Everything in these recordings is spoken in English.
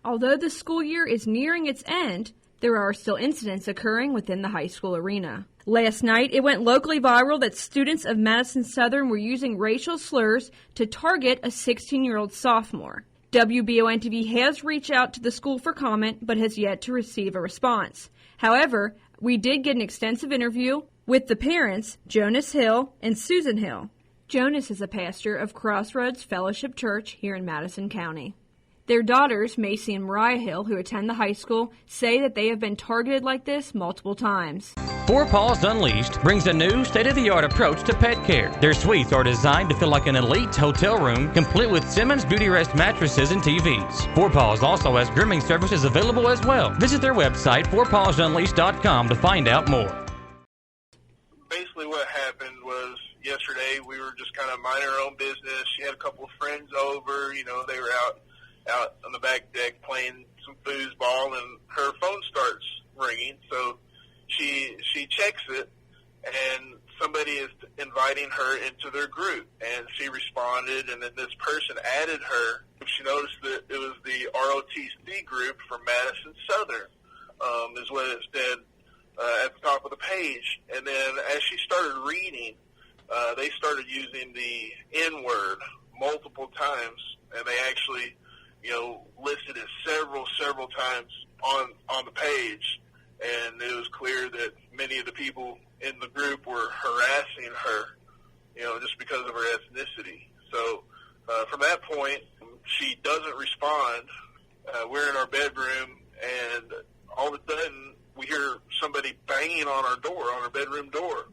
Although the school year is nearing its end, there are still incidents occurring within the high school arena. Last night, it went locally viral that students of Madison Southern were using racial slurs to target a 16-year-old sophomore. WBON-TV has reached out to the school for comment, but has yet to receive a response. However, we did get an extensive interview with the parents, Jonas Hill and Susan Hill. Jonas is a pastor of Crossroads Fellowship Church here in Madison County. Their daughters, Macy and Mariah Hill, who attend the high school, say that they have been targeted like this multiple times. Four Paws Unleashed brings a new state-of-the-art approach to pet care. Their suites are designed to feel like an elite hotel room, complete with Simmons Beauty Rest mattresses and TVs. Four Paws also has grooming services available as well. Visit their website, fourpawsunleashed.com, to find out more. Basically what happened was yesterday we were just kind of minding our own business. She had a couple of friends over. They were out on the back deck playing some foosball, and her phone starts ringing. So she checks it, and somebody is inviting her into their group, and she responded, and then this person added her. She noticed that it was the ROTC group from Madison Southern, is what it said at the top of the page. And then as she started reading, they started using the N-word multiple times, and they actually listed it several times on the page, and it was clear that many of the people in the group were harassing her, just because of her ethnicity. So from that point, she doesn't respond. We're in our bedroom, and all of a sudden we hear somebody banging on our bedroom door,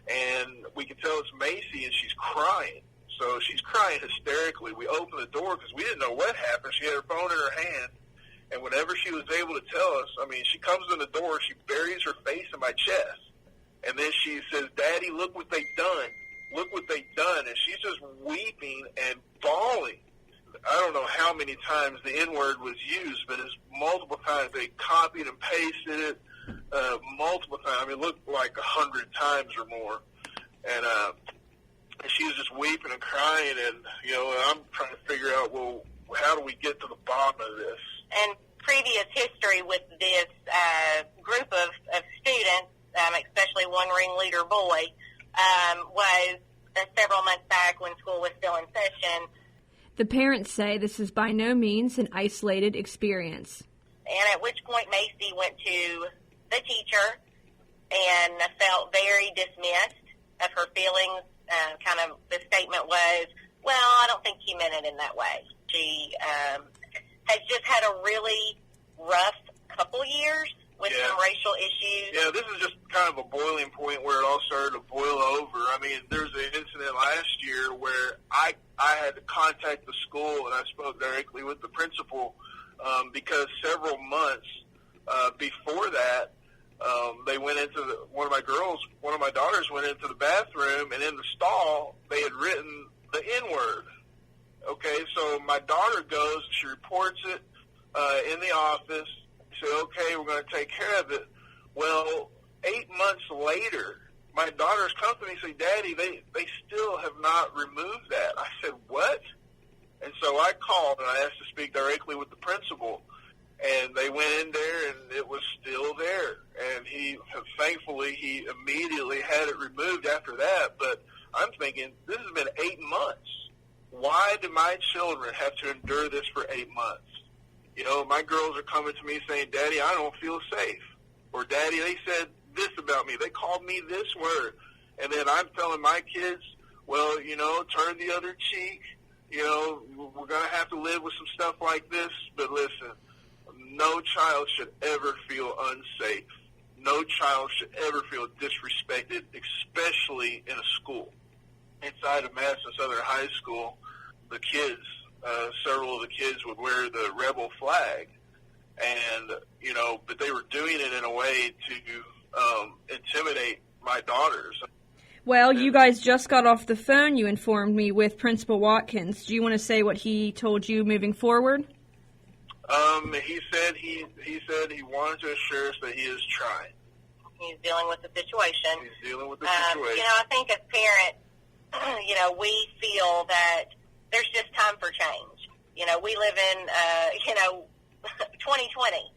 and we can tell it's Macy, and she's crying. So she's crying hysterically. We opened the door because we didn't know what happened. She had her phone in her hand, and whenever she was able to tell us, she comes in the door, she buries her face in my chest, and then she says, "Daddy, look what they've done. Look what they've done." And she's just weeping and bawling. I don't know how many times the N-word was used, but it's multiple times. They copied and pasted it multiple times. It looked like 100 times or more. And she was just weeping and crying, and, I'm trying to figure out, well, how do we get to the bottom of this? And previous history with this group of students, especially one ringleader boy, was several months back when school was still in session. The parents say this is by no means an isolated experience. And at which point Macy went to the teacher and felt very dismissed of her feelings. The statement was, "Well, I don't think he meant it in that way." She has just had a really rough couple years with some racial issues. Yeah, this is just kind of a boiling point where it all started to boil over. There's an incident last year where I had to contact the school, and I spoke directly with the principal because several months before that, they went into one of my daughters went into the bathroom, and in the stall, they had written the N-word. Okay, so my daughter goes, she reports it in the office. She said, "Okay, we're going to take care of it." Well, 8 months later, my daughters come to me and say, "Daddy, they still have not removed that." I said, "What?" And so I called, and I asked to speak directly with the principal. And they went in there, and it was still there. And thankfully, he immediately had it removed after that. But I'm thinking, this has been 8 months. Why do my children have to endure this for 8 months? My girls are coming to me saying, "Daddy, I don't feel safe." Or, "Daddy, they said this about me. They called me this word." And then I'm telling my kids, well, turn the other cheek. We're going to have to live with some stuff like this. But listen, no child should ever feel unsafe. No child should ever feel disrespected, especially in a school. Inside of Madison Southern High School, the kids, several of the kids would wear the rebel flag, and, but they were doing it in a way to intimidate my daughters. Well, you guys just got off the phone, you informed me, with Principal Watkins. Do you want to say what he told you moving forward? He said he wanted to assure us that he is trying. He's dealing with the situation. He's dealing with the situation. I think as parents, we feel that there's just time for change. We live in, 2020.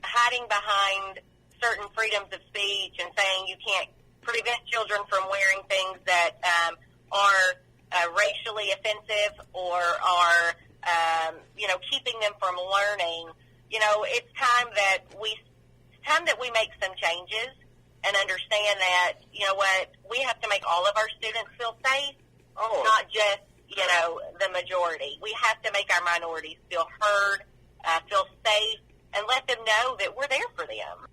Hiding behind certain freedoms of speech and saying you can't prevent children from wearing things that are racially offensive or are, keeping them from learning. It's time that we make some changes and understand that, we have to make all of our students feel safe, not just, the majority. We have to make our minorities feel heard, feel safe, and let them know that we're there for them.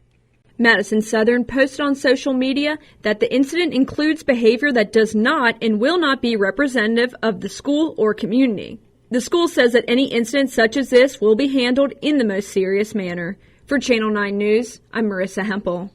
Madison Southern posted on social media that the incident includes behavior that does not and will not be representative of the school or community. The school says that any incident such as this will be handled in the most serious manner. For Channel 9 News, I'm Marissa Hempel.